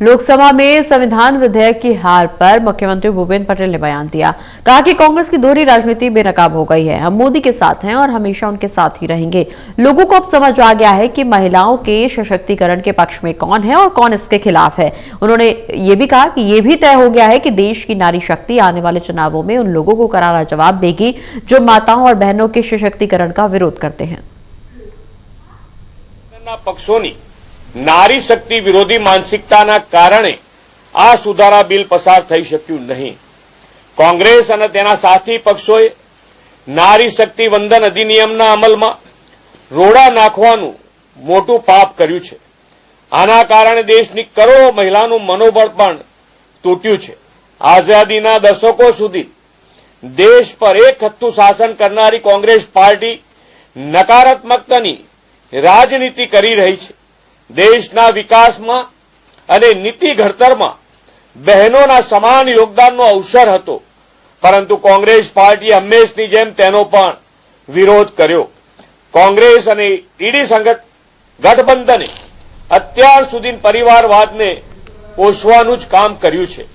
लोकसभा में संविधान विधेयक की हार पर मुख्यमंत्री भूपेंद्र पटेल ने बयान दिया। कहा कि कांग्रेस की दोहरी राजनीति बेनकाब हो गई है। हम मोदी के साथ हैं और हमेशा उनके साथ ही रहेंगे। लोगों को अब समझ आ गया है कि महिलाओं के सशक्तिकरण के पक्ष में कौन है और कौन इसके खिलाफ है। उन्होंने ये भी कहा कि ये भी तय हो गया है कि देश की नारी शक्ति आने वाले चुनावों में उन लोगों को करारा जवाब देगी जो माताओं और बहनों के सशक्तिकरण का विरोध करते हैं। नारी शक्ति विरोधी मानसिकताना कारणे आ सुधारा बिल पसार थई शक्यु नहीं। कांग्रेस अने तेना साथी पक्षोए नारी शक्ति वंदन अधिनियमना अमलमां रोड़ा नाखवानुं मोटुं पाप कर्युं छे। आना कारणे देशनी करोड़ो महिलानुं मनोबळ पण तूट्युं छे। आजादीना दशको सुधी देश पर एक हत्थुं शासन करनारी कांग्रेस पार्टी नकारात्मकतानी राजनीति करी रही छे। देशना विकासमां अने नीति घडतरमां बहनोना समान योगदाननो अवसर हतो, परंतु कांग्रेस पार्टीए हमेशनी जेम तेनो पण विरोध कर्यो। कांग्रेस अने ईडी संगत गठबंधने अत्यार सुधी परिवारवादने पोषवानुं ज काम कर्युं छे।